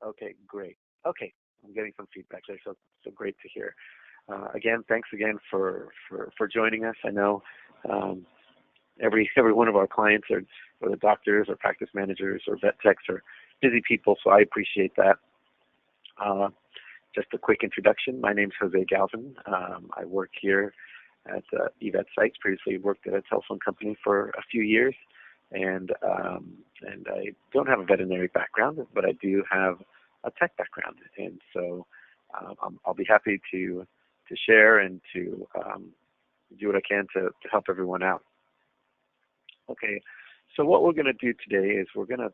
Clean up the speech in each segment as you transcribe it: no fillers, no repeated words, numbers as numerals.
Okay, great. Okay, I'm getting some feedback there, so great to hear. Again, thanks again for joining us. I know um, every one of our clients are whether doctors or practice managers or vet techs are busy people, so I appreciate that. Uh, just a quick introduction. My name is Jose Galvin. I work here at eVetSites. Previously worked at a telephone company for a few years, and I don't have a veterinary background, but I do have a tech background, and so I'll be happy to share and to do what I can to help everyone out. Okay, so what we're going to do today is we're going to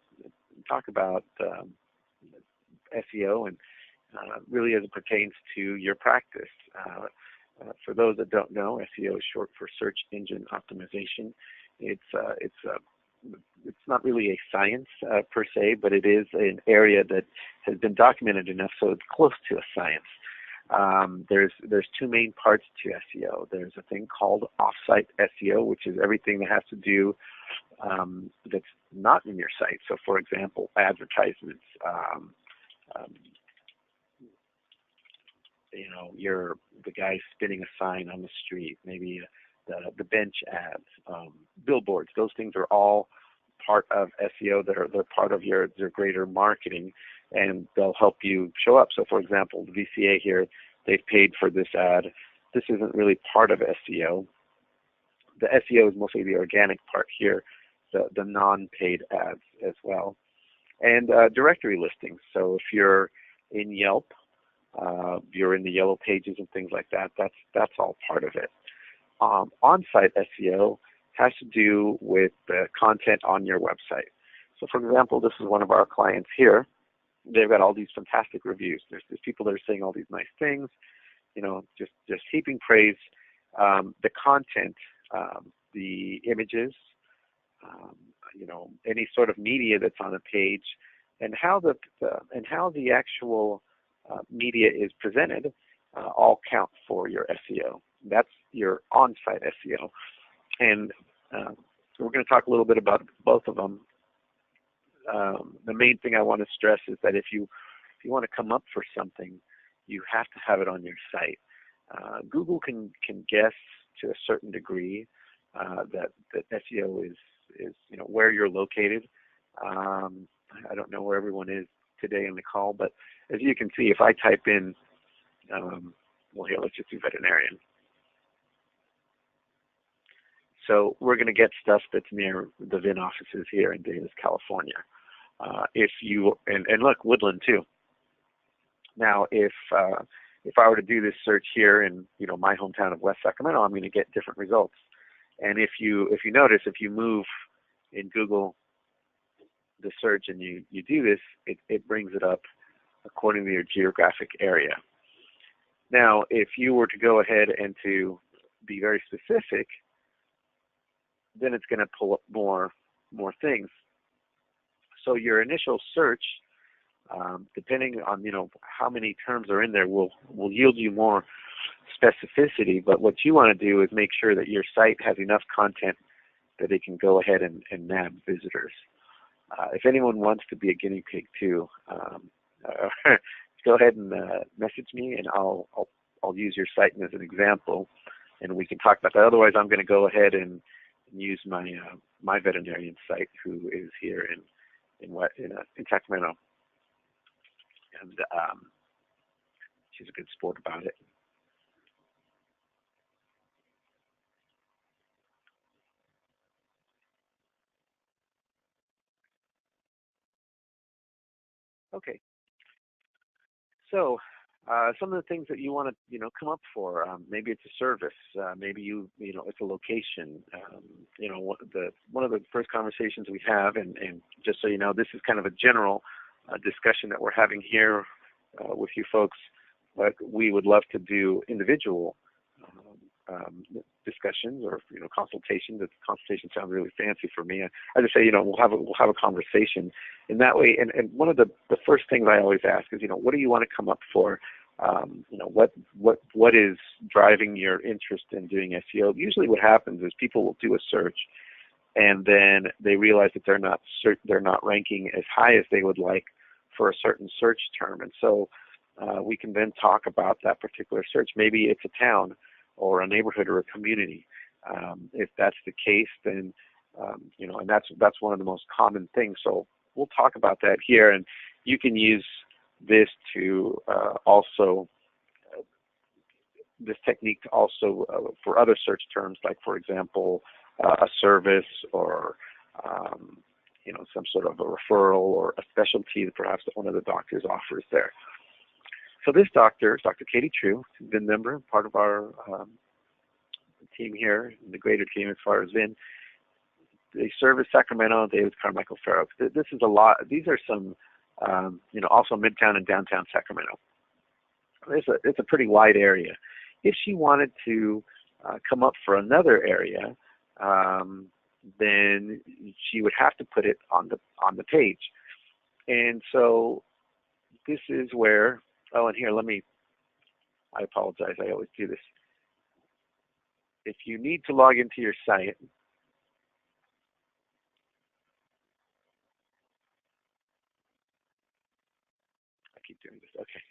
talk about SEO and really as it pertains to your practice. For those that don't know, SEO is short for search engine optimization. It's not really a science per se, but it is an area that has been documented enough so it's close to a science. There's two main parts to SEO. There's a thing called off-site SEO, which is everything that has to do that's not in your site. So, for example, advertisements. You're the guy spinning a sign on the street, maybe the bench ads, billboards. Those things are all part of SEO. They're part of your greater marketing, and they'll help you show up. So, for example, the VCA here, they've paid for this ad. This isn't really part of SEO. The SEO is mostly the organic part here, the non-paid ads as well, and directory listings. So if you're in Yelp, you're in the yellow pages and things like that. That's all part of it. On-site SEO has to do with the content on your website. So, for example, this is one of our clients here. They've got all these fantastic reviews. There's people that are saying all these nice things, just heaping praise. The content, the images, any sort of media that's on a page, and how the actual media is presented, all count for your SEO. That's your on-site SEO, and we're going to talk a little bit about both of them. The main thing I want to stress is that if you want to come up for something, you have to have it on your site. Google can guess to a certain degree that SEO is where you're located. I don't know where everyone is today in the call, but as you can see, if I type in, here, let's just do veterinarian. So we're going to get stuff that's near the VIN offices here in Davis, California. And look, Woodland too. Now, if I were to do this search here in my hometown of West Sacramento, I'm going to get different results. And if you notice, if you move in Google the search and you do this, it brings it up according to your geographic area. Now, if you were to go ahead and to be very specific, then it's going to pull up more things. So your initial search, depending on how many terms are in there, will yield you more specificity. But what you want to do is make sure that your site has enough content that it can go ahead and nab visitors. If anyone wants to be a guinea pig too, go ahead and message me, and I'll use your site as an example, and we can talk about that. Otherwise, I'm going to go ahead and use my veterinarian site, who is here in Sacramento, and she's a good sport about it. Okay. So some of the things that you want to come up for, maybe it's a service, maybe it's a location. One of the first conversations we have, and just so you know, this is kind of a general discussion that we're having here with you folks, but we would love to do individual discussions or consultations. Consultation sounds really fancy for me. I just say we'll have a conversation in that way. And one of the first things I always ask is what do you want to come up for? What is driving your interest in doing SEO? Usually, what happens is people will do a search, and then they realize that they're not ranking as high as they would like for a certain search term. And so we can then talk about that particular search. Maybe it's a town or a neighborhood or a community. If that's the case, then and that's one of the most common things. So we'll talk about that here, and you can use this to also this technique to also for other search terms, like for example a service or some sort of a referral or a specialty that perhaps one of the doctors offers there. So this doctor, Dr. Katie True, VIN member, part of our team here, the greater team as far as VIN. They service Sacramento, Davis, Carmichael, Fair Oaks. This is a lot. These are some, also Midtown and downtown Sacramento. It's a pretty wide area. If she wanted to come up for another area, then she would have to put it on the page. And so this is where, and here, I apologize, I always do this. If you need to log into your site, I keep doing this, okay.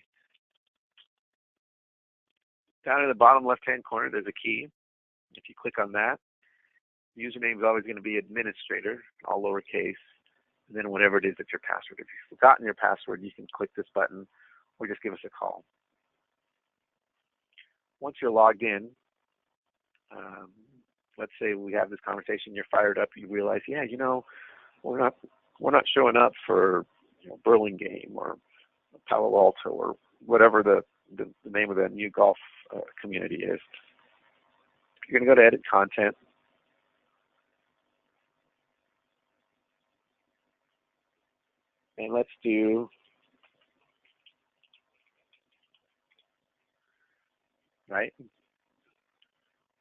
Down in the bottom left-hand corner, there's a key. If you click on that, the username is always going to be administrator, all lowercase, and then whatever it is that's your password. If you've forgotten your password, you can click this button or just give us a call. Once you're logged in, let's say we have this conversation, you're fired up, you realize, we're not showing up for Burlingame or Palo Alto or whatever the name of the new golf community is. You're going to go to edit content. And let's do, right?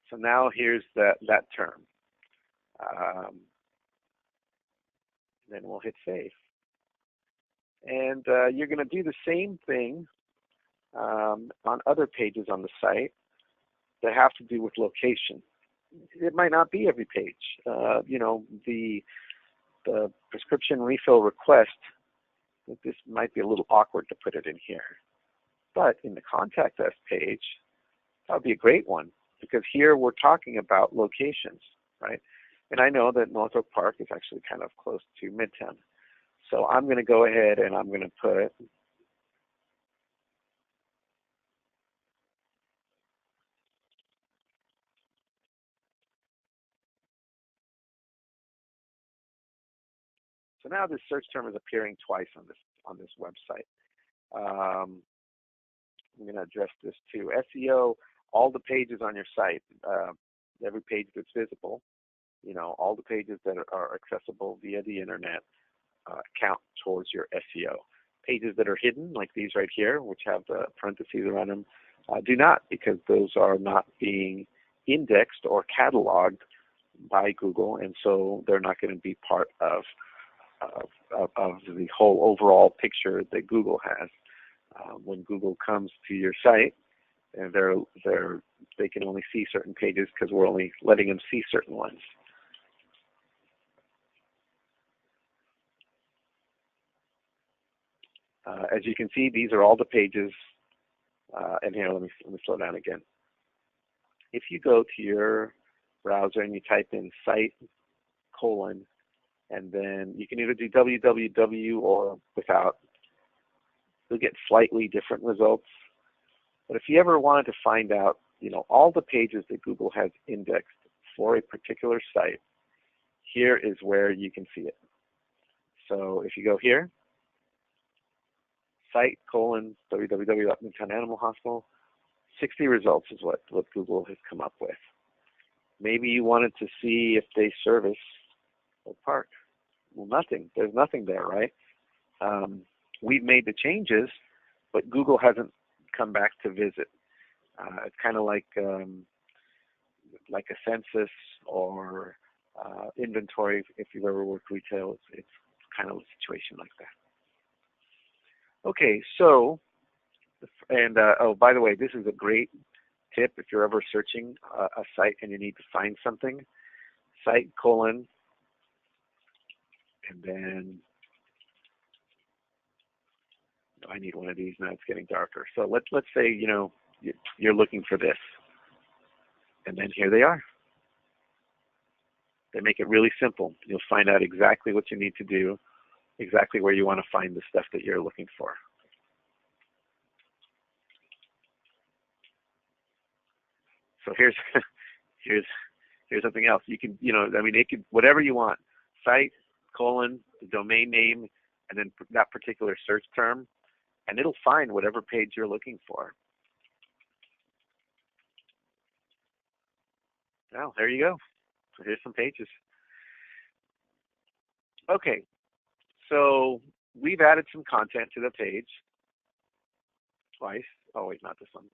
So now here's that term. Then we'll hit save. And you're going to do the same thing on other pages on the site that have to do with location. It might not be every page. The prescription refill request, this might be a little awkward to put it in here. But in the contact us page, that would be a great one, because here we're talking about locations, right? And I know that Northrop Park is actually kind of close to Midtown. So I'm going to go ahead and I'm going to put so now this search term is appearing twice on this website. I'm going to address this too. SEO, all the pages on your site, every page that's visible, all the pages that are accessible via the internet count towards your SEO. Pages that are hidden, like these right here, which have the parentheses around them, do not, because those are not being indexed or cataloged by Google, and so they're not going to be part of the whole overall picture that Google has. When Google comes to your site, and they can only see certain pages because we're only letting them see certain ones. As you can see, these are all the pages. And here, let me slow down again. If you go to your browser and you type in site : and then you can either do www or without, you'll get slightly different results. But if you ever wanted to find out, all the pages that Google has indexed for a particular site, here is where you can see it. So if you go here, site : www.Midtown Animal Hospital, 60 results is what Google has come up with. Maybe you wanted to see if they service a park. Well, nothing. There's nothing there, right? We've made the changes, but Google hasn't come back to visit. It's kind of like a census or inventory. If you've ever worked retail, it's kind of a situation like that. Okay, so, and by the way, this is a great tip if you're ever searching a site and you need to find something. Site : and then I need one of these now. It's getting darker. So let's say you're looking for this, and then here they are. They make it really simple. You'll find out exactly what you need to do, exactly where you want to find the stuff that you're looking for. So here's here's something else. You can it could whatever you want. Site, colon, the domain name, and then that particular search term, and it'll find whatever page you're looking for. Well, there you go. So here's some pages. Okay, so we've added some content to the page twice. Oh wait, not this one.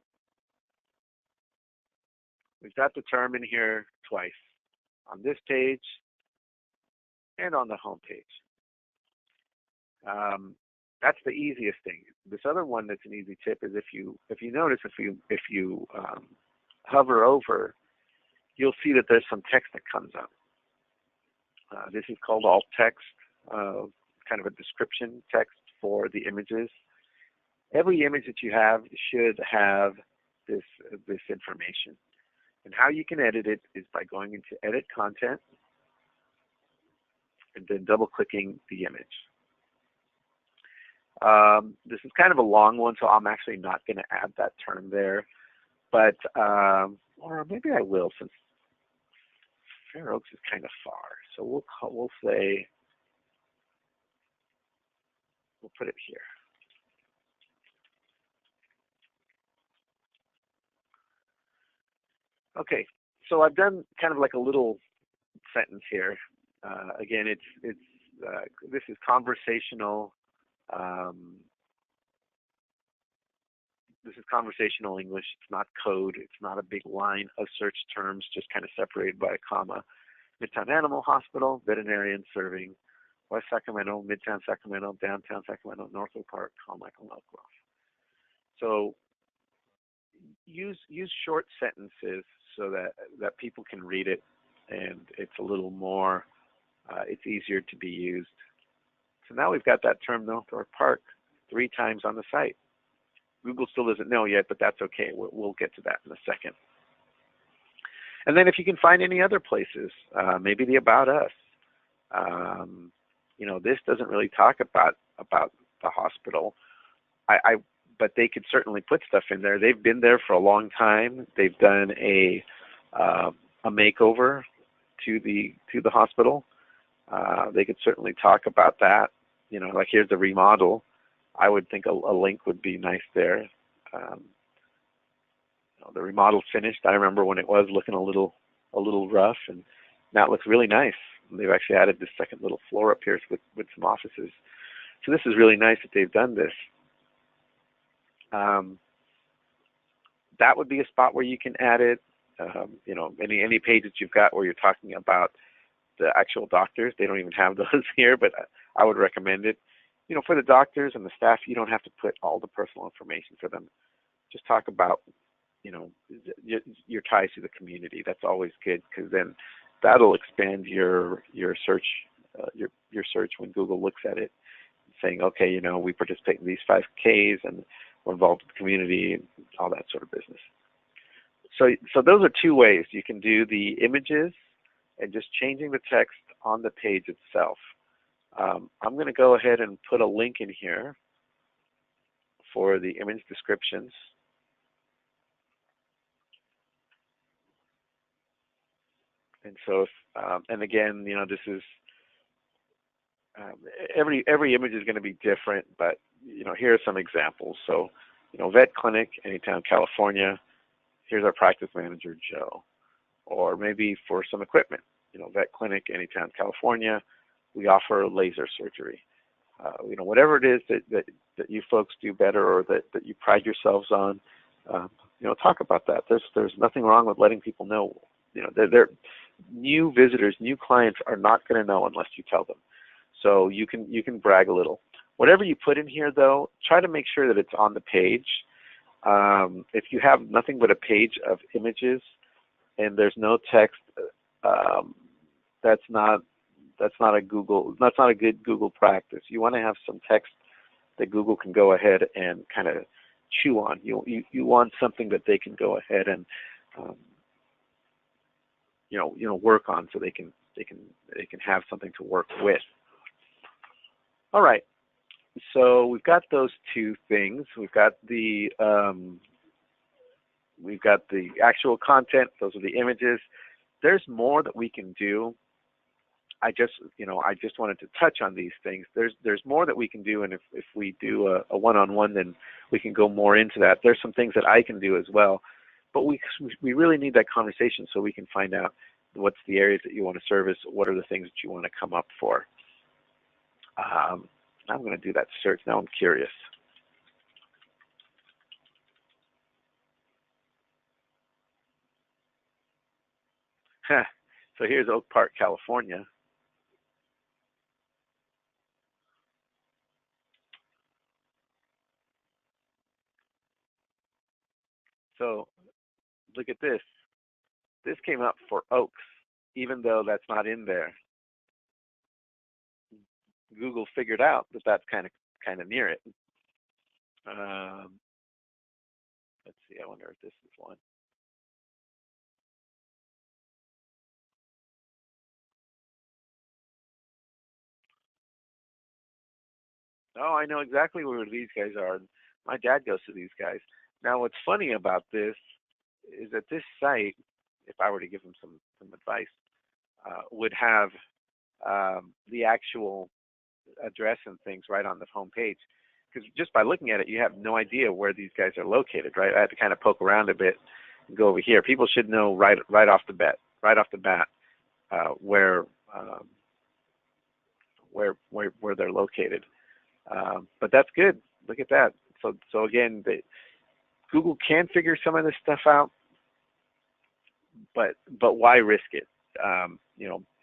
We've got the term in here twice, on this page and on the home page. That's the easiest thing. This other one that's an easy tip is if you notice if you hover over, you'll see that there's some text that comes up. This is called alt text, kind of a description text for the images. Every image that you have should have this information. And how you can edit it is by going into Edit Content and then double-clicking the image. This is kind of a long one, so I'm actually not going to add that term there. But, or maybe I will, since Fair Oaks is kind of far. So we'll say, we'll put it here. Okay, so I've done kind of like a little sentence here. Again, this is conversational. This is conversational English. It's not code. It's not a big line of search terms, just kind of separated by a comma. Midtown Animal Hospital, veterinarian serving West Sacramento, Midtown Sacramento, Downtown Sacramento, Northwood Park, Carmichael, Elk Grove. So use short sentences so that people can read it, and it's a little more, it's easier to be used. So now we've got that term Northwood Park 3 times on the site. Google still doesn't know yet, but that's okay. We'll get to that in a second. And then if you can find any other places, maybe the About Us. This doesn't really talk about the hospital. But they could certainly put stuff in there. They've been there for a long time. They've done a makeover to the hospital. They could certainly talk about that. Like here's the remodel. I would think a link would be nice there. The remodel's finished. I remember when it was looking a little rough, and now it looks really nice. And they've actually added this second little floor up here with some offices. So this is really nice that they've done this. That would be a spot where you can add it. Any page that you've got where you're talking about the actual doctors. They don't even have those here, but I would recommend it. For the doctors and the staff, you don't have to put all the personal information for them. Just talk about, your ties to the community. That's always good, because then that'll expand your search, your search when Google looks at it, saying, okay, we participate in these 5Ks and we're involved with the community and all that sort of business. So those are 2 ways. You can do the images and just changing the text on the page itself. I'm going to go ahead and put a link in here for the image descriptions. And so, and again, this is every image is going to be different, but here are some examples. So, vet clinic, Anytown, California. Here's our practice manager, Joe. Or maybe for some equipment, vet clinic, Anytown, California. We offer laser surgery. Whatever it is that you folks do better, or that you pride yourselves on, talk about that. There's nothing wrong with letting people know. They're new visitors, new clients are not going to know unless you tell them. So you can brag a little. Whatever you put in here, though, try to make sure that it's on the page. If you have nothing but a page of images and there's no text, that's not a good Google practice. You want to have some text that Google can go ahead and kind of chew on. You want something that they can go ahead and um, work on, so they can have something to work with. All right. So we've got those two things. We've got the actual content. Those are the images. There's more that we can do. I just wanted to touch on these things. There's more that we can do, and if we do a one-on-one, then we can go more into that. There's some things that I can do as well, but we really need that conversation so we can find out what's the areas that you want to service, what are the things that you want to come up for. I'm going to do that search. Now I'm curious. So here's Oak Park, California. So look at this. This came up for Oaks, even though that's not in there. Google figured out that that's kind of near it. Um, let's see. I wonder if this is one. Oh, I know exactly where these guys are. My dad goes to these guys. Now, what's funny about this is that this site, if I were to give him some advice, would have the actual address and things right on the home page. Because just by looking at it, you have no idea where these guys are located, right? I had to kind of poke around a bit and go over here. People should know right off the bat, where where they're located. But that's good. Look at that. So again, Google can figure some of this stuff out, but why risk it?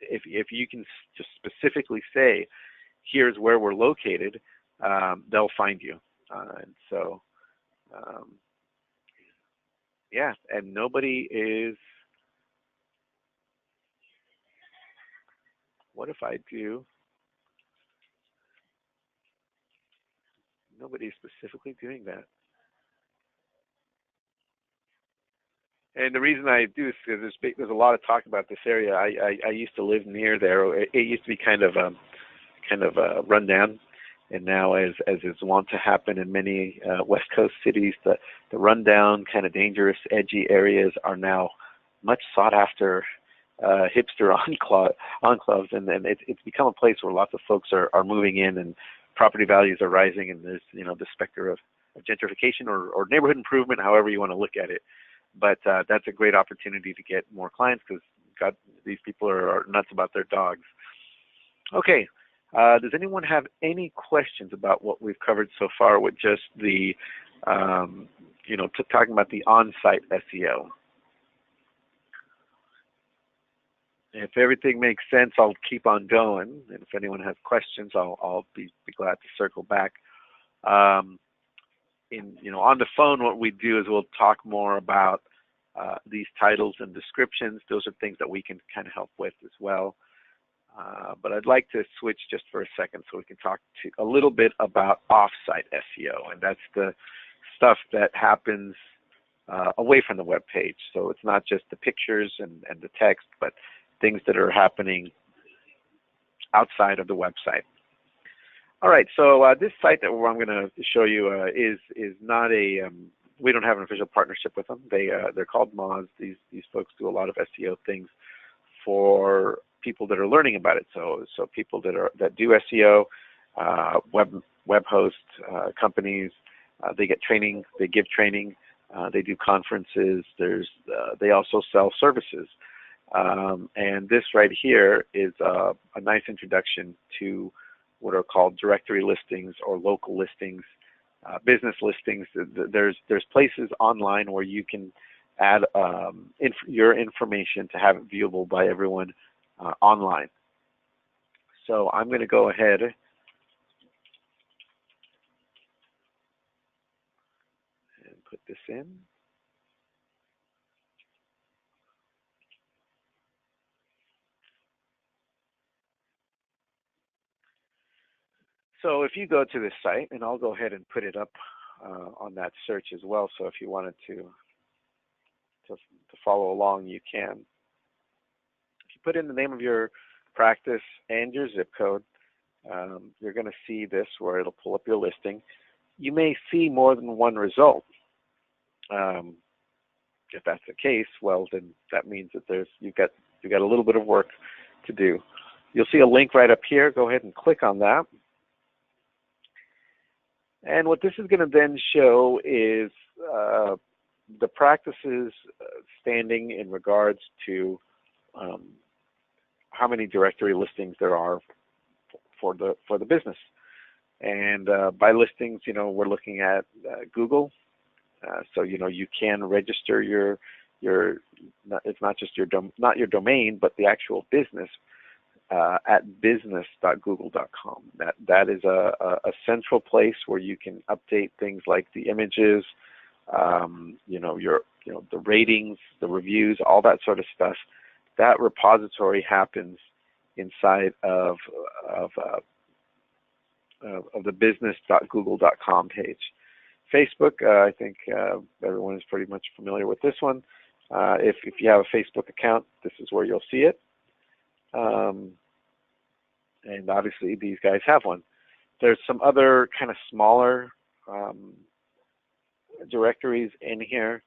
If you can just specifically say, here's where we're located, they'll find you. And so, yeah, and nobody is. What if I do? Nobody's specifically doing that. And the reason I do is because there's a lot of talk about this area. I used to live near there. It used to be kind of run down, and now as is wont to happen in many West Coast cities, the rundown, kind of dangerous, edgy areas are now much sought after hipster enclaves, and it's become a place where lots of folks are moving in, and property values are rising, and there's the specter of gentrification or neighborhood improvement, however you want to look at it. But that's a great opportunity to get more clients because God, these people are nuts about their dogs. Okay. Does anyone have any questions about what we've covered so far with just the, talking about the on-site SEO? If everything makes sense, I'll keep on going. And if anyone has questions, I'll be glad to circle back. On the phone, what we do is we'll talk more about these titles and descriptions. Those are things that we can kind of help with as well. But I'd like to switch just for a second so we can talk a little bit about off-site SEO, and that's the stuff that happens away from the web page. So it's not just the pictures and the text, but things that are happening outside of the website. All right, so this site that I'm going to show you is not a we don't have an official partnership with them. They're called Moz. These folks do a lot of SEO things for people that are learning about it. So people that do SEO, web host companies, they get training, they give training, they do conferences. They also sell services. And this right here is a nice introduction to what are called directory listings or local listings, business listings. There's places online where you can add your information to have it viewable by everyone online. So I'm going to go ahead and put this in. So if you go to this site, and I'll go ahead and put it up on that search as well. So if you wanted to follow along, you can. If you put in the name of your practice and your zip code, you're going to see this where it'll pull up your listing. You may see more than one result. If that's the case, well, then that means that you've got a little bit of work to do. You'll see a link right up here. Go ahead and click on that. And what this is going to then show is the practice's standing in regards to how many directory listings there are for the business. And by listings, we're looking at Google. So you can register it's not just not your domain, but the actual business at business.google.com. That is a central place where you can update things like the images, the ratings, the reviews, all that sort of stuff. That repository happens inside of the business.google.com page. Facebook, I think everyone is pretty much familiar with this one. If you have a Facebook account, this is where you'll see it. And obviously these guys have one. There's some other kind of smaller directories in here,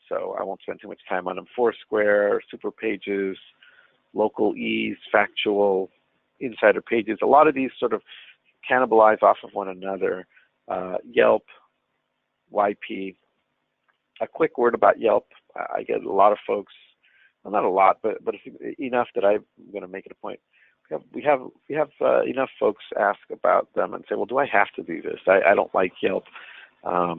so I won't spend too much time on them. Foursquare, Super Pages, Local Ease, Factual, Insider Pages. A lot of these sort of cannibalize off of one another. Yelp, YP. A quick word about Yelp. I get a lot of folks, well, not a lot, but enough that I'm going to make it a point. We have enough folks ask about them and say, well, do I have to do this? I don't like Yelp. I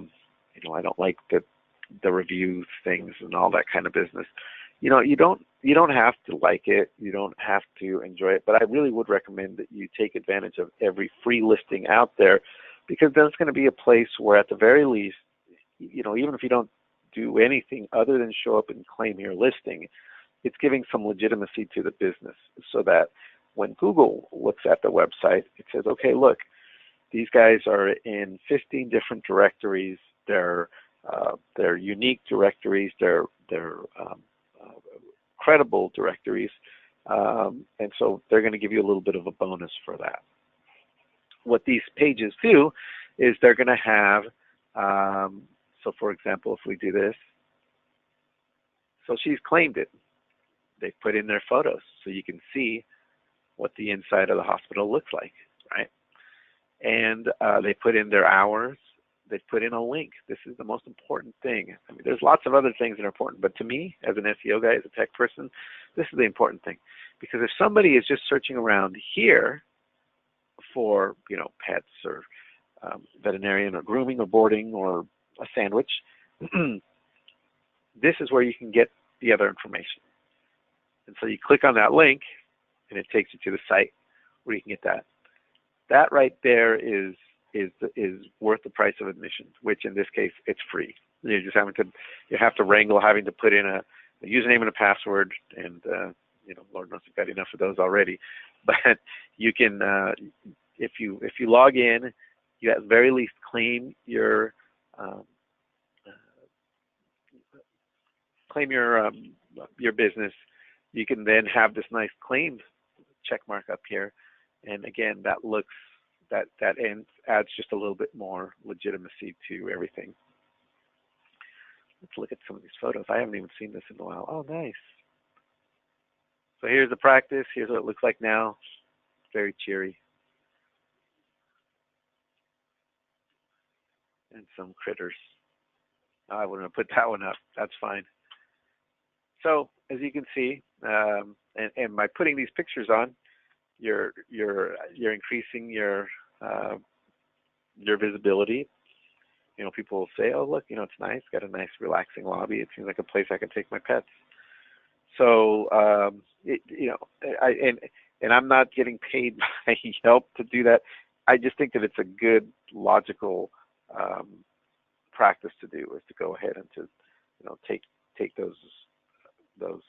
don't like the review things and all that kind of business. You don't have to like it. You don't have to enjoy it. But I really would recommend that you take advantage of every free listing out there, because then it's going to be a place where, at the very least, even if you don't do anything other than show up and claim your listing, it's giving some legitimacy to the business, so that when Google looks at the website, it says, okay, look, these guys are in 15 different directories. They're unique directories. They're credible directories, and so they're going to give you a little bit of a bonus for that. What these pages do is they're going to have, so for example, if we do this, so she's claimed it. They put in their photos so you can see what the inside of the hospital looks like, right? And they put in their hours. They put in a link. This is the most important thing. I mean, there's lots of other things that are important, but to me, as an SEO guy, as a tech person, this is the important thing. Because if somebody is just searching around here for, pets or veterinarian or grooming or boarding or a sandwich, this is where you can get the other information. And so you click on that link, and it takes you to the site where you can get that. That right there is worth the price of admission, which in this case it's free. You have to wrangle having to put in a username and a password, and Lord knows you've got enough of those already. But you can, if you log in, you at the very least claim your business. You can then have this nice claimed check mark up here, and again, that adds just a little bit more legitimacy to everything. Let's look at some of these photos. I haven't even seen this in a while. Oh, nice. So here's the practice. Here's what it looks like now. Very cheery. And some critters. I wouldn't have put that one up. That's fine. So as you can see, and by putting these pictures on, you're increasing your visibility. People will say, "Oh, look, it's nice. Got a nice, relaxing lobby. It seems like a place I can take my pets." So, and I'm not getting paid by Yelp to do that. I just think that it's a good, logical practice to do, is to go ahead and to, take those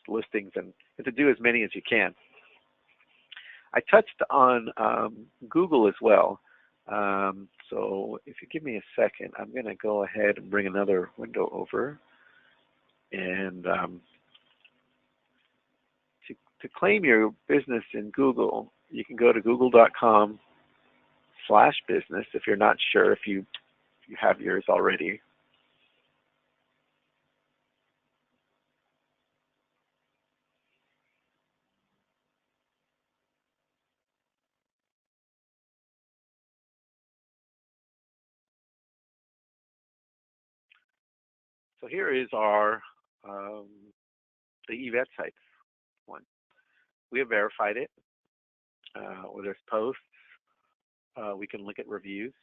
listings and to do as many as you can. I touched on Google as well. So if you give me a second, I'm going to go ahead and bring another window over. And to claim your business in Google, you can go to google.com/business if you're not sure if you have yours already. So here is our the eVetSites one. We have verified it. Where there's posts, we can look at reviews.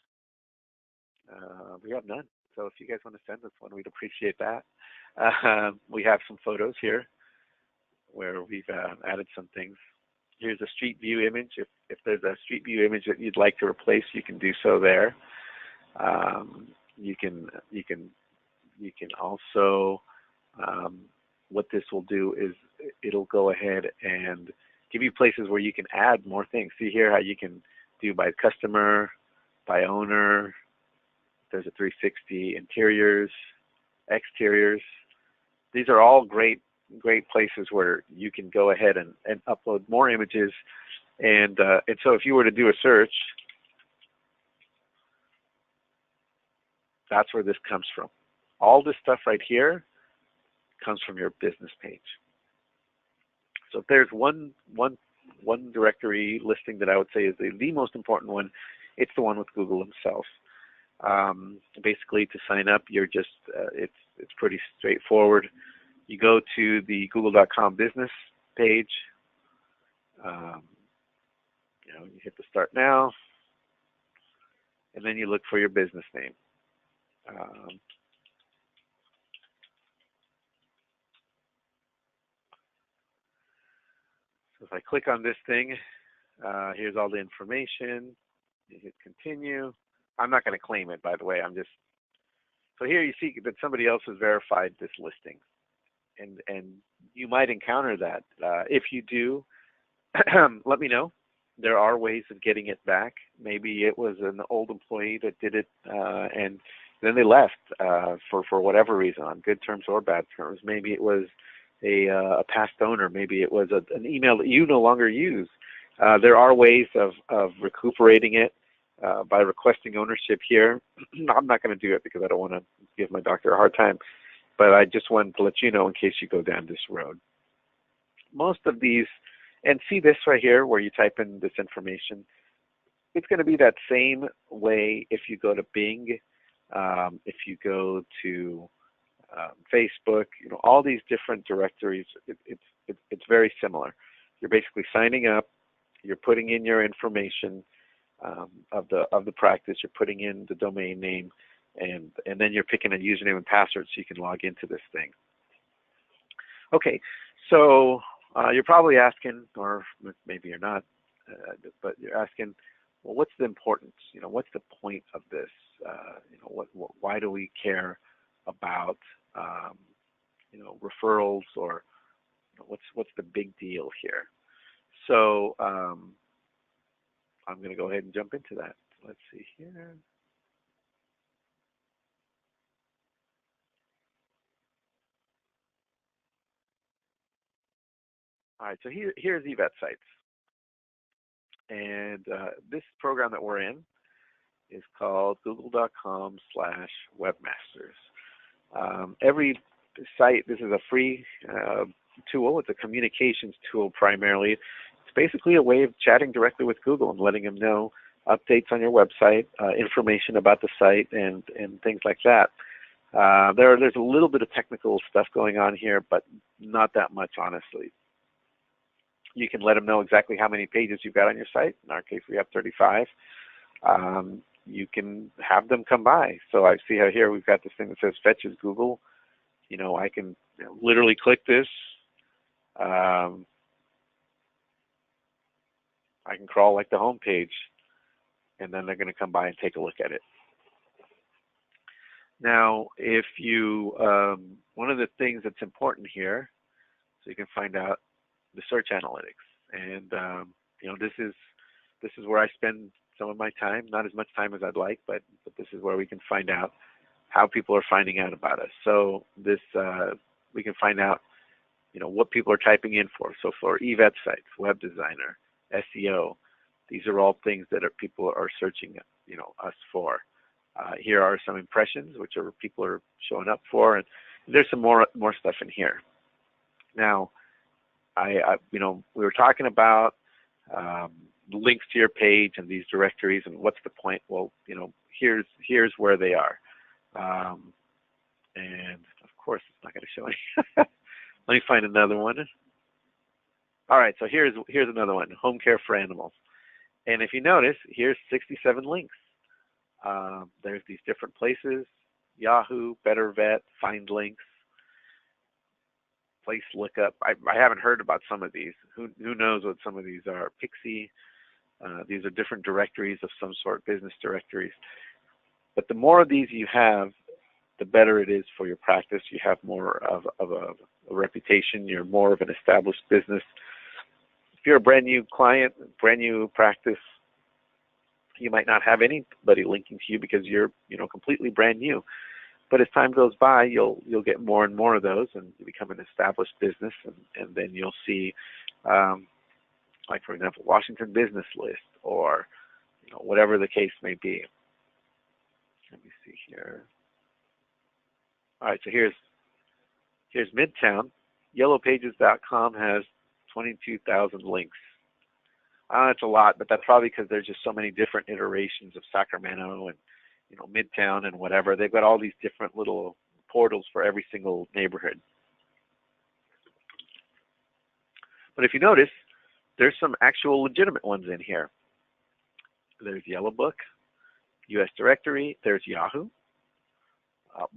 We have none. So if you guys want to send us one, we'd appreciate that. We have some photos here where we've added some things. Here's a street view image. If there's a street view image that you'd like to replace, you can do so there. You can also what this will do is it'll go ahead and give you places where you can add more things. See here how you can do by customer, by owner. There's a 360 interiors, exteriors. These are all great places where you can go ahead and upload more images. And so if you were to do a search, that's where this comes from. All this stuff right here comes from your business page. So if there's one directory listing that I would say is the most important one, it's the one with Google themselves. Basically, to sign up, you're just it's pretty straightforward. You go to the google.com business page. You hit the start now, and then you look for your business name. So if I click on this thing, here's all the information. You hit continue. I'm not going to claim it, by the way. So here you see that somebody else has verified this listing, and you might encounter that. If you do, let me know. There are ways of getting it back. Maybe it was an old employee that did it, and then they left for whatever reason, on good terms or bad terms. Maybe it was a past owner. Maybe it was an email that you no longer use. There are ways of recuperating it by requesting ownership here. I'm not going to do it because I don't want to give my doctor a hard time, but I just wanted to let you know in case you go down this road. Most of these, and see this right here where you type in this information, it's going to be that same way if you go to Bing, if you go to Facebook, all these different directories, it's very similar. You're basically signing up, you're putting in your information of the practice, you're putting in the domain name, and then you're picking a username and password so you can log into this thing. Okay, so you're probably asking, or maybe you're not, but you're asking, well, what's the importance? What's the point of this? Why do we care about referrals, or what's the big deal here? So I'm going to go ahead and jump into that. Let's see here. All right, so here's eVetSites. And this program that we're in is called google.com/webmasters. Every site, this is a free tool. It's a communications tool primarily. It's basically a way of chatting directly with Google and letting them know updates on your website, information about the site, and things like that. There's a little bit of technical stuff going on here, but not that much, honestly. You can let them know exactly how many pages you've got on your site. In our case, we have 35. You can have them come by. So I see how here we've got this thing that says fetches Google. I can literally click this. I can crawl like the home page, and then they're going to come by and take a look at it. Now, if you, one of the things that's important here, so you can find out the search analytics. And this is where I spend some of my time. Not as much time as I'd like, but this is where we can find out how people are finding out about us. So this we can find out what people are typing in for. So for eVetSites, web designer, SEO, these are all things that people are searching us for. Here are some impressions, which are people are showing up for, and there's some more stuff in here. Now, we were talking about links to your page and these directories, and what's the point? Well, here's where they are, and of course it's not going to show any. Let me find another one. All right, so here's another one: home care for animals. And if you notice, here's 67 links. There's these different places: Yahoo, Better Vet, Find Links, Place Lookup. I haven't heard about some of these. Who knows what some of these are? Pixie. These are different directories of some sort, business directories. But the more of these you have, the better it is for your practice. You have more of a reputation. You're more of an established business. If you're a brand new client, brand new practice, you might not have anybody linking to you because you're completely brand new. But as time goes by, you'll get more and more of those, and you become an established business, and then you'll see, like for example, Washington Business List, or whatever the case may be. Let me see here. All right, so here's Midtown. YellowPages.com has 22,000 links. That's a lot, but that's probably because there's just so many different iterations of Sacramento and Midtown and whatever. They've got all these different little portals for every single neighborhood. But if you notice, there's some actual legitimate ones in here. There's Yellow Book, US Directory, there's Yahoo,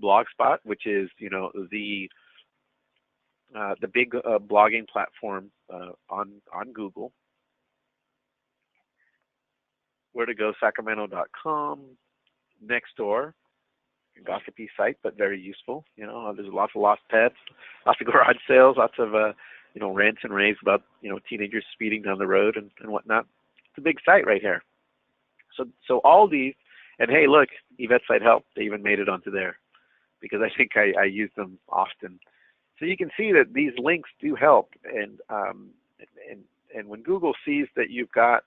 Blogspot, which is the big blogging platform on Google. Where to go, Sacramento.com, Nextdoor, a gossipy site, but very useful. There's lots of lost pets, lots of garage sales, lots of rants and raves about teenagers speeding down the road and whatnot. It's a big site right here. So all these, and hey, look, eVetSite help. They even made it onto there because I think I use them often. So you can see that these links do help, and when Google sees that you've got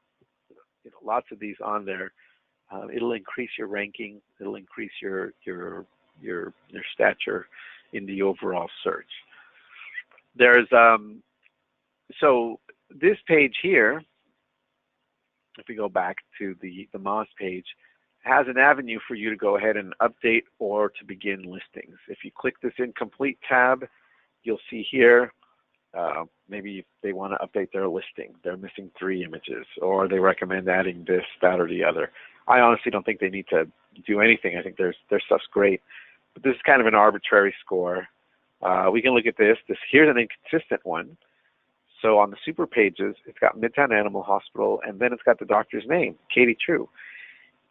lots of these on there, it'll increase your ranking. It'll increase your stature in the overall search. There's so this page here, if we go back to the Moz page, has an avenue for you to go ahead and update or to begin listings. If you click this Incomplete tab, you'll see here maybe they want to update their listing. They're missing 3 images, or they recommend adding this, that, or the other. I honestly don't think they need to do anything. I think their stuff's great, but this is kind of an arbitrary score. We can look at this. Here's an inconsistent one. So on the super pages, it's got Midtown Animal Hospital, and then it's got the doctor's name, Katie True.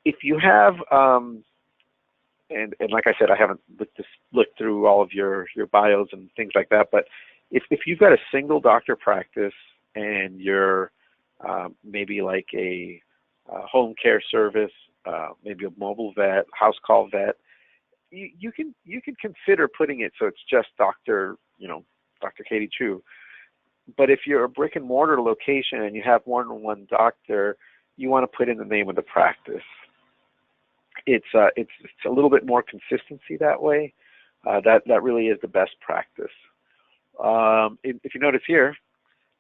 If you have, and like I said, I haven't looked through all of your bios and things like that, but if you've got a single doctor practice and you're maybe like a home care service, maybe a mobile vet, house call vet, you can consider putting it so it's just Dr. Katie True. But if you're a brick and mortar location and you have more than one doctor, you want to put in the name of the practice. It's a little bit more consistency that way. That really is the best practice. If you notice here,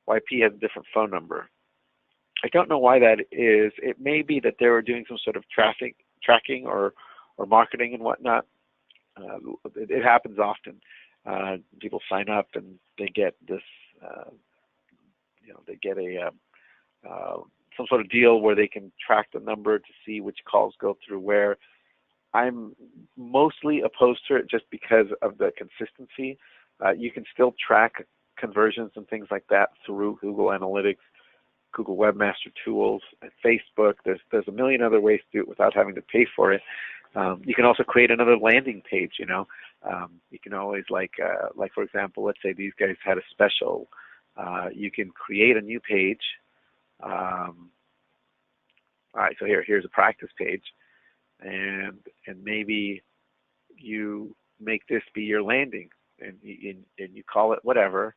YP has a different phone number. I don't know why that is. It may be that they were doing some sort of tracking or marketing and whatnot. It happens often. People sign up and they get this, they get some sort of deal where they can track the number to see which calls go through where. I'm mostly opposed to it just because of the consistency. You can still track conversions and things like that through Google Analytics, Google Webmaster Tools, and Facebook. There's a million other ways to do it without having to pay for it. You can also create another landing page. You can always like for example, let's say these guys had a special. You can create a new page, All right, so here's a practice page, and maybe you make this be your landing, and you call it whatever.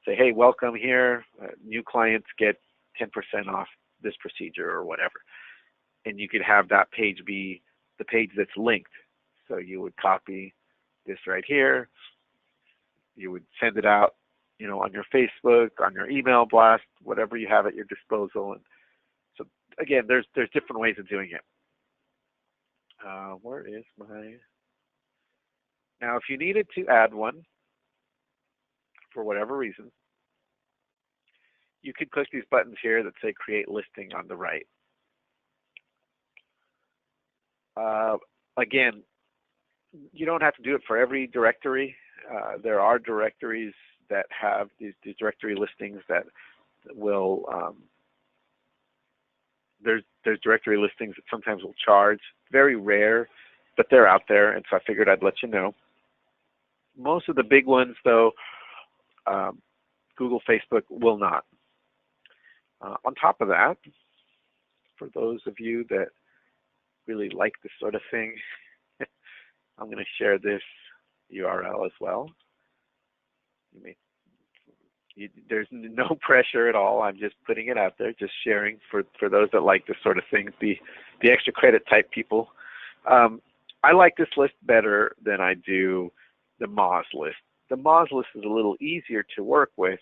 Say, hey, welcome here. New clients get 10% off this procedure or whatever. And you could have that page be the page that's linked. So you would copy this right here. You would send it out, on your Facebook, on your email blast, whatever you have at your disposal. And so again, there's different ways of doing it. Where is my? Now, if you needed to add one for whatever reason, you could click these buttons here that say Create Listing on the right. Again, you don't have to do it for every directory. There are directories that have these directory listings that will. There's directory listings that sometimes will charge. Very rare, but they're out there, and so I figured I'd let you know. Most of the big ones, though, Google, Facebook will not. On top of that, for those of you that really like this sort of thing, I'm going to share this URL as well. There's no pressure at all. I'm just putting it out there, just sharing for those that like this sort of thing, the extra credit type people. I like this list better than I do the Moz list. The Moz list is a little easier to work with,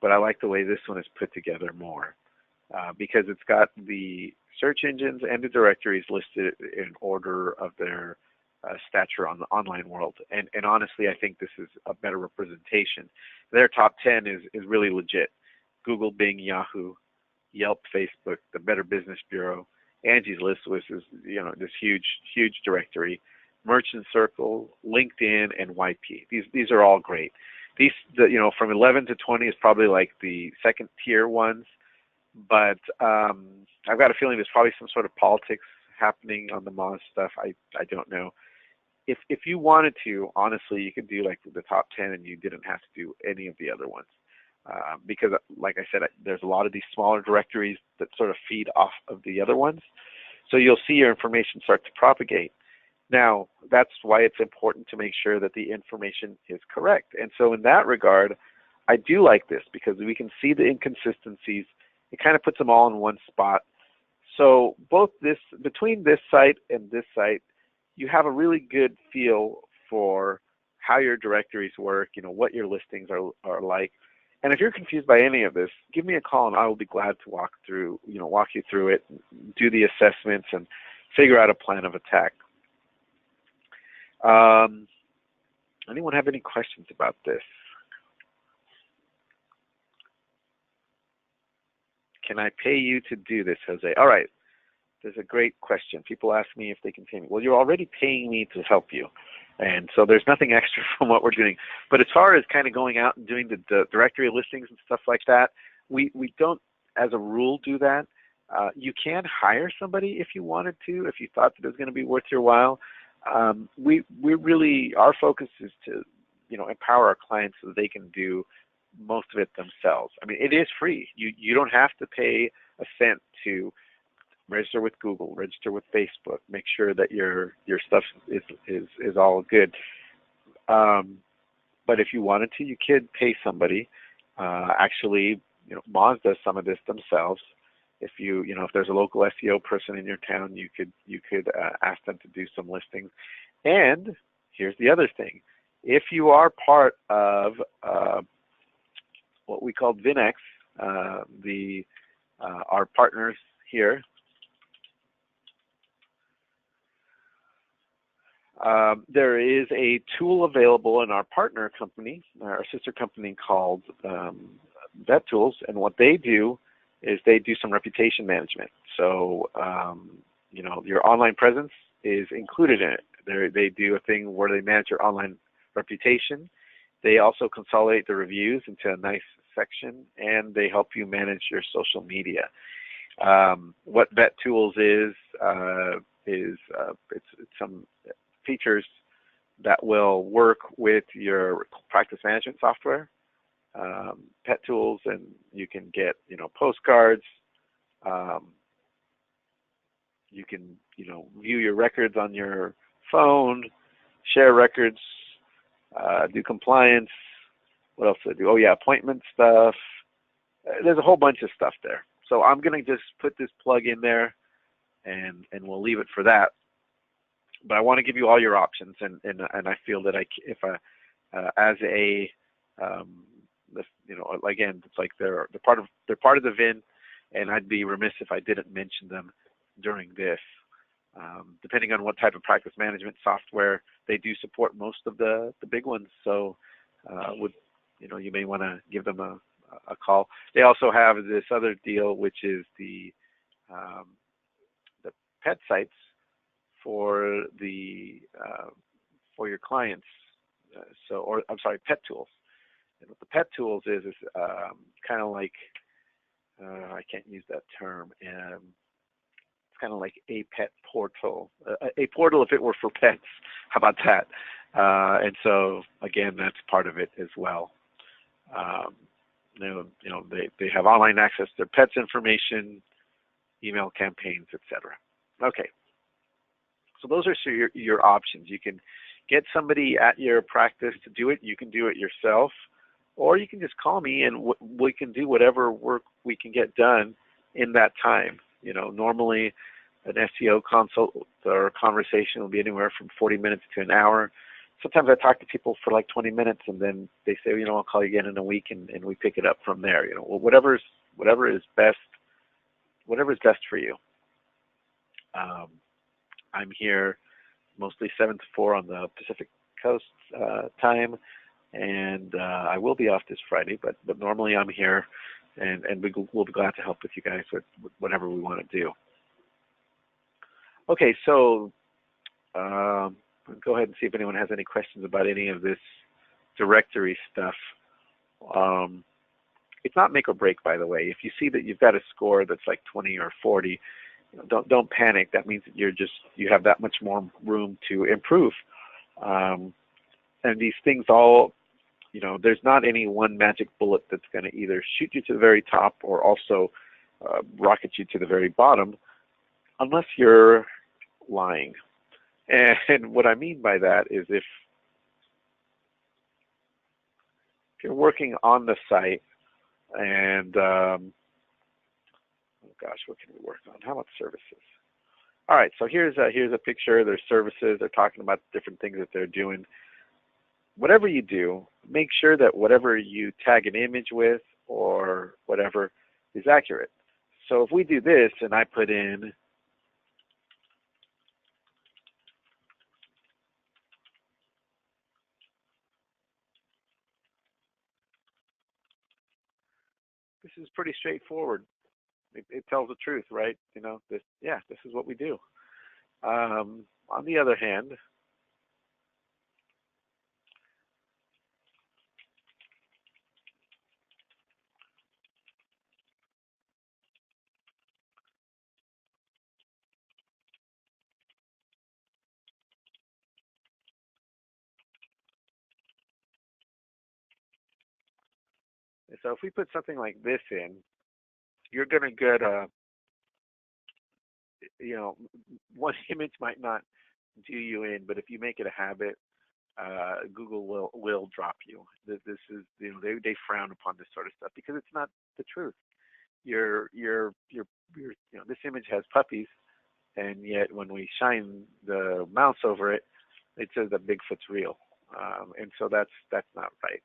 but I like the way this one is put together more because it's got the search engines and the directories listed in order of their stature on the online world. And honestly, I think this is a better representation. Their top 10 is really legit. Google, Bing, Yahoo, Yelp, Facebook, the Better Business Bureau, Angie's List, which is this huge directory, Merchant Circle, LinkedIn, and YP. These are all great. These from 11 to 20 is probably like the second tier ones, but I've got a feeling there's probably some sort of politics happening on the Moz stuff. I don't know. If you wanted to, honestly, you could do like the top 10 and you didn't have to do any of the other ones. Because like I said, there's a lot of these smaller directories that sort of feed off of the other ones. So you'll see your information start to propagate. Now, that's why it's important to make sure that the information is correct. And so in that regard, I do like this because we can see the inconsistencies. It kind of puts them all in one spot. So between this site and this site, you have a really good feel for how your directories work, what your listings are like. And if you're confused by any of this, give me a call and I will be glad to walk you through it, do the assessments, and figure out a plan of attack. Anyone have any questions about this? Can I pay you to do this, Jose? All right. There's a great question. People ask me if they can pay me. Well, you're already paying me to help you. And so there's nothing extra from what we're doing. But as far as kind of going out and doing the directory listings and stuff like that, we don't, as a rule, do that. You can hire somebody if you wanted to, if you thought that it was going to be worth your while. We really, our focus is to, empower our clients so that they can do most of it themselves. I mean, it is free. You don't have to pay a cent to register with Google, register with Facebook, make sure that your stuff is all good. But if you wanted to, you could pay somebody. Actually, Moz does some of this themselves. If if there's a local SEO person in your town, you could ask them to do some listings. And here's the other thing: if you are part of what we call VinX, our partners here. There is a tool available in our partner company, our sister company called eVetTools, and what they do is they do some reputation management. So, your online presence is included in it. They do a thing where they manage your online reputation. They also consolidate the reviews into a nice section, and they help you manage your social media. What eVetTools is it's some features that will work with your practice management software, pet tools, and you can get postcards, Um, you can, view your records on your phone, share records, do compliance. What else do I do? Oh yeah, appointment stuff. There's a whole bunch of stuff there. So I'm gonna just put this plug in there, and we'll leave it for that. But I want to give you all your options, and I feel that if I as a um, again, it's like they're part of the VIN, and I'd be remiss if I didn't mention them during this. Depending on what type of practice management software, they do support most of the big ones. So would you may want to give them a call. They also have this other deal, which is the pet sites for for your clients. Or I'm sorry, pet tools. And what the pet tools is kind of like I can't use that term. It's kind of like a pet portal, a portal if it were for pets. How about that? And so again, that's part of it as well. Um, they have online access to their pets information, email campaigns, etc. Okay, so those are your options. You can get somebody at your practice to do it. You can do it yourself, or you can just call me and we can do whatever work we can get done in that time. Normally an SEO consult or conversation will be anywhere from 40 minutes to an hour. Sometimes I talk to people for like 20 minutes and then they say, I'll call you again in a week, and we pick it up from there. Whatever is best for you. I'm here mostly 7 to 4 on the Pacific Coast time, and I will be off this Friday, but normally I'm here, and we'll be glad to help with you guys with whatever we want to do. Okay, so go ahead and see if anyone has any questions about any of this directory stuff. It's not make or break, by the way. If you see that you've got a score that's like 20 or 40, don't panic. That means that you have that much more room to improve. And these things all, there's not any one magic bullet that's going to either shoot you to the very top or also rocket you to the very bottom, unless you're lying. And what I mean by that is if you're working on the site and oh gosh, what can we work on? How about services? All right, so here's a picture. There's services. They're talking about different things that they're doing. Whatever you do, make sure that whatever you tag an image with or whatever is accurate. So if we do this and I put in this is pretty straightforward. It tells the truth, right? This is what we do. On the other hand, so if we put something like this in, you're going to get one image might not do you in, but if you make it a habit, Google will drop you. This is they frown upon this sort of stuff because it's not the truth. This image has puppies, and yet when we shine the mouse over it, it says that Bigfoot's real, and so that's not right.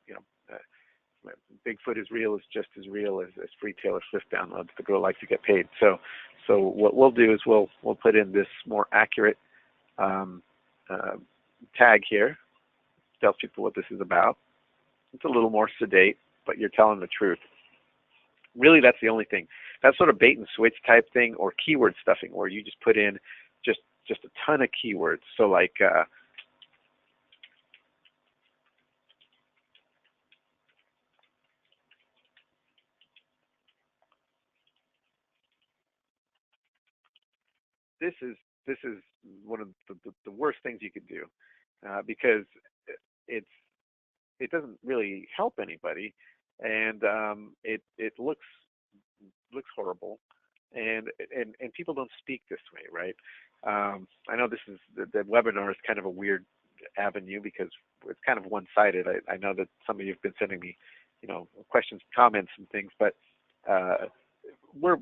Bigfoot is real is just as real as free Taylor Swift downloads. The girl likes to get paid. So what we'll do is we'll put in this more accurate tag here. Tells people what this is about. It's a little more sedate, but you're telling the truth. Really, that's the only thing. That's sort of bait and switch type thing, or keyword stuffing, where you just put in just a ton of keywords. So like this is one of the worst things you could do because it's it doesn't really help anybody, and it looks horrible. and people don't speak this way, right? I know this is the webinar is kind of a weird avenue because it's kind of one-sided. I know that some of you have been sending me, questions, comments, and things, but uh, we're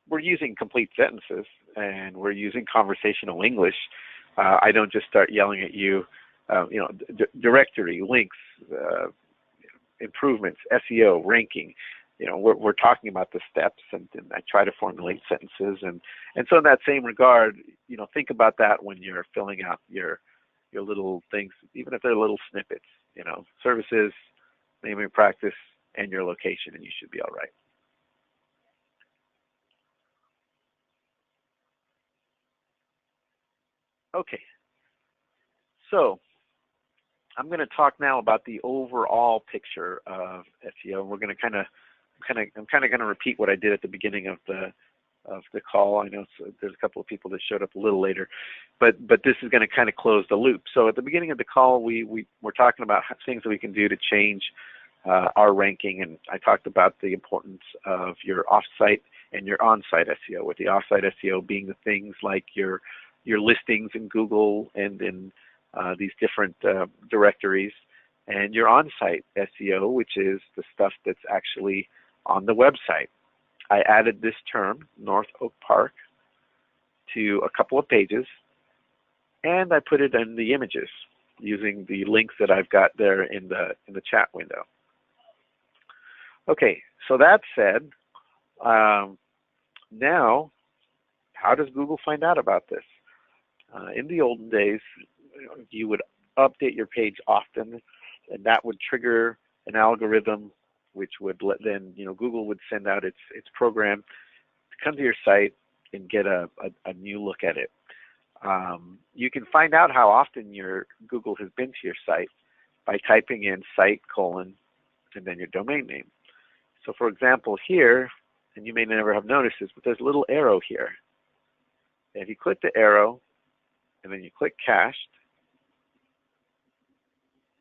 we're using complete sentences and we're using conversational English. I don't just start yelling at you, directory links, improvements, SEO, ranking. We're talking about the steps, and I try to formulate sentences, and so in that same regard, think about that when you're filling out your little things, even if they're little snippets. Services, name of practice, and your location, and you should be all right. Okay, so I'm going to talk now about the overall picture of SEO. We're going to I'm kind of going to repeat what I did at the beginning of the call. I know there's a couple of people that showed up a little later, but this is going to kind of close the loop. So at the beginning of the call, we're talking about things that we can do to change our ranking, and I talked about the importance of your offsite and your on-site SEO. With the off-site SEO being the things like your listings in Google and in these different directories, and your on-site SEO, which is the stuff that's actually on the website. I added this term, North Oak Park, to a couple of pages, and I put it in the images using the links that I've got there in the chat window. Okay, so that said, now how does Google find out about this? In the olden days, you would update your page often, and that would trigger an algorithm which would then Google would send out its program to come to your site and get a new look at it. You can find out how often your Google has been to your site by typing in site : and then your domain name. So for example here, and you may never have noticed this, but there's a little arrow here. And if you click the arrow and then you click cached,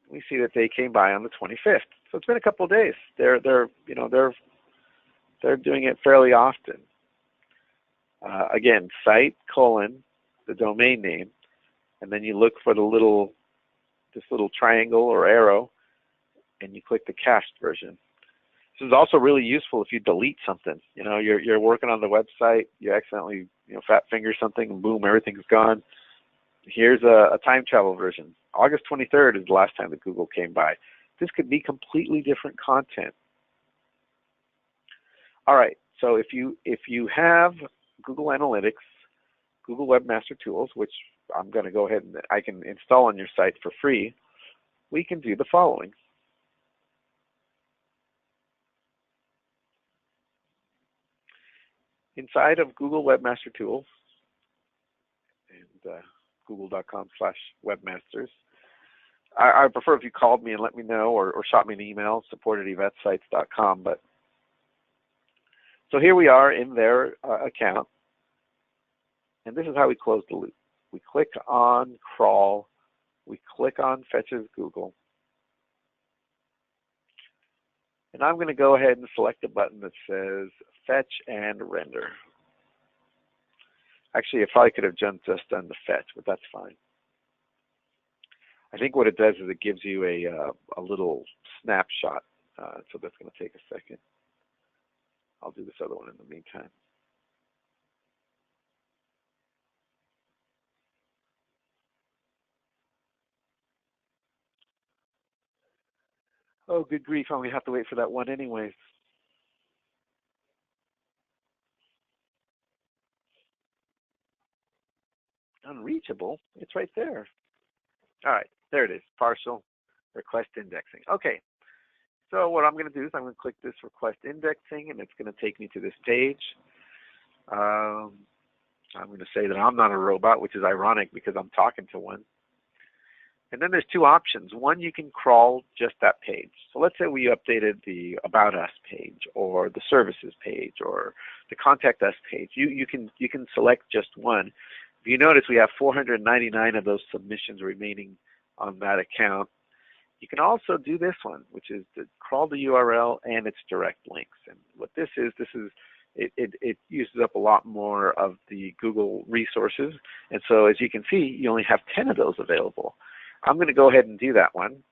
we see that they came by on the 25th. So it's been a couple of days. They're doing it fairly often. Again, site : the domain name, and then you look for this little triangle or arrow, and you click the cached version. This is also really useful if you delete something. You're working on the website, you accidentally fat finger something, and boom, everything's gone. Here's a time travel version. August 23rd is the last time that Google came by. This could be completely different content. All right, so if you have Google Analytics, Google Webmaster Tools, which I'm going to go ahead and I can install on your site for free, we can do the following. Inside of Google Webmaster Tools and google.com/webmasters, I prefer if you called me and let me know, or shot me an email, support@eVetSites.com. But so here we are in their account, and this is how we close the loop. We click on crawl, we click on fetches Google, and I'm going to go ahead and select a button that says fetch and render. Actually, I probably could have just done the fetch, but that's fine. I think what it does is it gives you a little snapshot, so that's going to take a second. I'll do this other one in the meantime. Oh, good grief, I only have to wait for that one anyways. Unreachable? It's right there. All right, there it is, partial request indexing. Okay, so what I'm going to do is I'm going to click this request indexing, and it's going to take me to this page. I'm going to say that I'm not a robot, which is ironic because I'm talking to one. And then there's two options. One, you can crawl just that page. So let's say we updated the About Us page, or the Services page, or the Contact Us page. You can select just one. If you notice, we have 499 of those submissions remaining on that account. You can also do this one, which is to crawl the URL and its direct links. And what this is it uses up a lot more of the Google resources. And so as you can see, you only have 10 of those available. I'm going to go ahead and do that one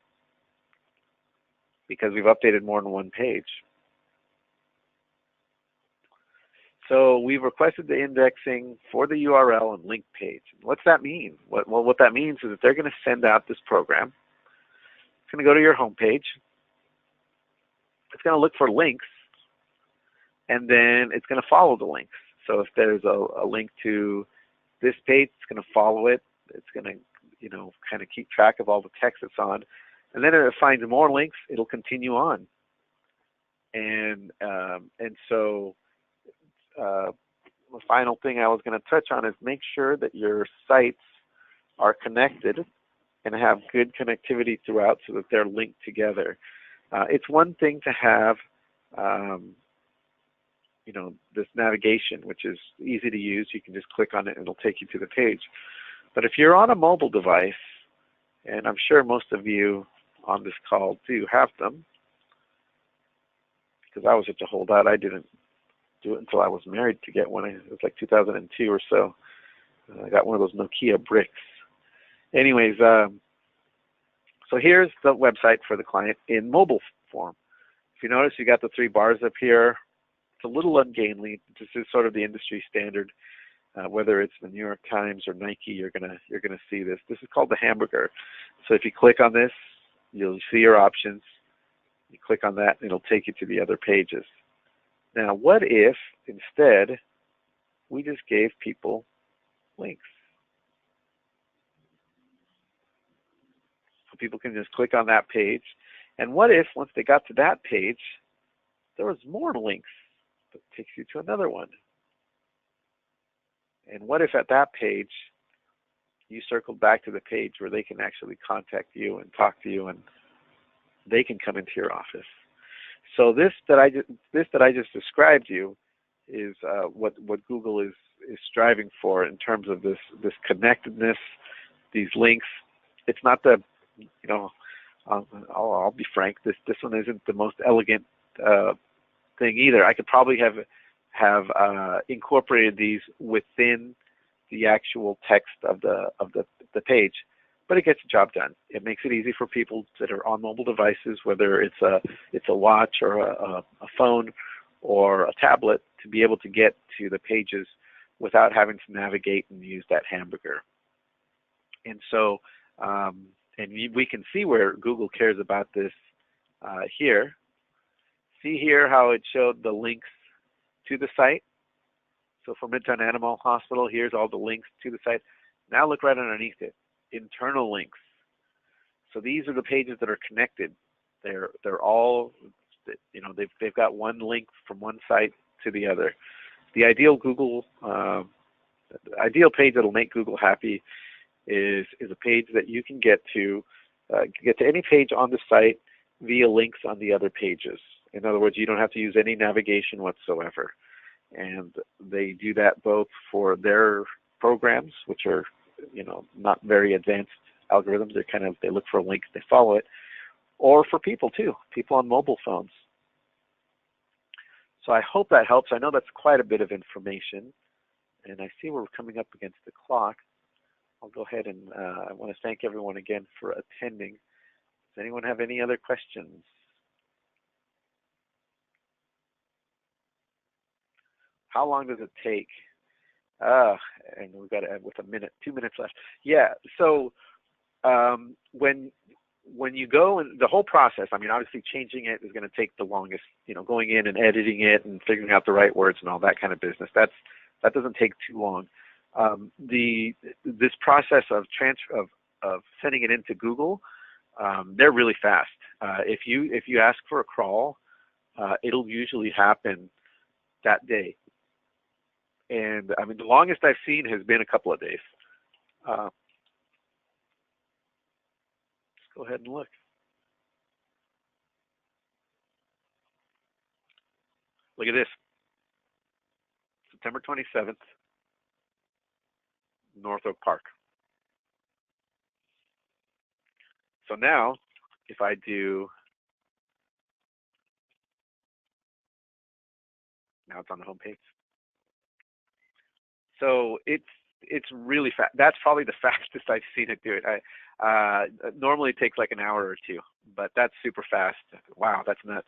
because we've updated more than one page. So we've requested the indexing for the URL and link page. What's that mean? What that means is that they're going to send out this program. It's going to go to your home page. It's going to look for links, and then it's going to follow the links. So if there's a link to this page, it's going to follow it. It's going to, kind of keep track of all the text that's on. And then if it finds more links, it'll continue on. And so the final thing I was going to touch on is make sure that your sites are connected and have good connectivity throughout so that they're linked together. It's one thing to have this navigation, which is easy to use. You can just click on it and it'll take you to the page. But if you're on a mobile device, and I'm sure most of you on this call do have them, because I was such a holdout, I didn't do it until I was married to get one. It was like 2002 or so. I got one of those Nokia bricks. Anyways, so here's the website for the client in mobile form. If you notice, you got the 3 bars up here. It's a little ungainly. This is sort of the industry standard. Whether it's the New York Times or Nike, you're gonna see this. This is called the hamburger. So if you click on this, you'll see your options. You click on that, and it'll take you to the other pages. Now, what if instead we just gave people links? So people can just click on that page. And what if once they got to that page, there was more links that takes you to another one? And what if at that page you circled back to the page where they can actually contact you and talk to you, and they can come into your office? So this that I just described you is what Google is striving for in terms of this connectedness, these links. It's not the I'll be frank. This one isn't the most elegant thing either. I could probably have incorporated these within the actual text of the page, but it gets the job done. It makes it easy for people that are on mobile devices, whether it's a watch or a phone or a tablet, to be able to get to the pages without having to navigate and use that hamburger. And so, and we can see where Google cares about this here. See here how it showed the links to the site. So for Midtown Animal Hospital, here's all the links to the site. Now look right underneath it, internal links. So these are the pages that are connected. They're all, they've got one link from one site to the other. The ideal ideal page that'll make Google happy is a page that you can get to any page on the site via links on the other pages. In other words, you don't have to use any navigation whatsoever. And they do that both for their programs, which are, not very advanced algorithms. They look for a link, they follow it, or for people too, people on mobile phones. So I hope that helps. I know that's quite a bit of information, and I see we're coming up against the clock. I'll go ahead and I want to thank everyone again for attending. Does anyone have any other questions? How long does it take? And we've got to end with 2 minutes left. Yeah. So when you go and the whole process, obviously changing it is going to take the longest. Going in and editing it and figuring out the right words and all that kind of business. That doesn't take too long. This process of sending it into Google, they're really fast. If you ask for a crawl, it'll usually happen that day. And the longest I've seen has been a couple of days. Let's go ahead and look. Look at this. September 27th, North Oak Park. So now, if I do Now it's on the home page. So it's really fast. That's probably the fastest I've seen it do it. Normally it takes like an hour or two, but that's super fast. Wow, that's nuts.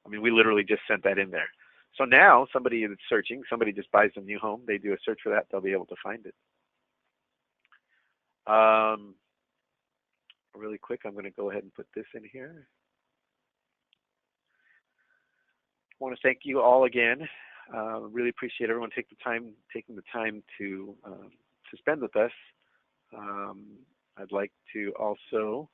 I mean, we literally just sent that in there. So now somebody that's searching, somebody just buys a new home, they do a search for that, they'll be able to find it. Really quick, I'm going to go ahead and put this in here. I want to thank you all again. Really appreciate everyone taking the time to spend with us. I'd like to also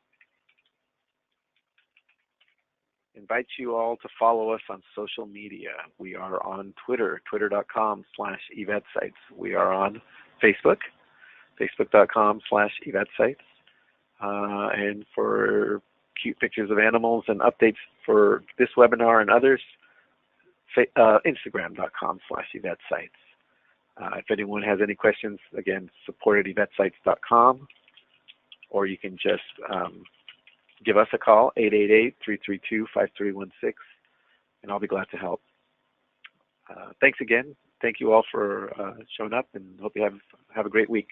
invite you all to follow us on social media. We are on Twitter, twitter.com/eVetSites. We are on Facebook, facebook.com/eVetSites. And for cute pictures of animals and updates for this webinar and others, Instagram.com/eVetSites. If anyone has any questions, again, support@eVetSites.com, or you can just give us a call, 888-332-5316, and I'll be glad to help. Thanks again. Thank you all for showing up, and hope you have a great week.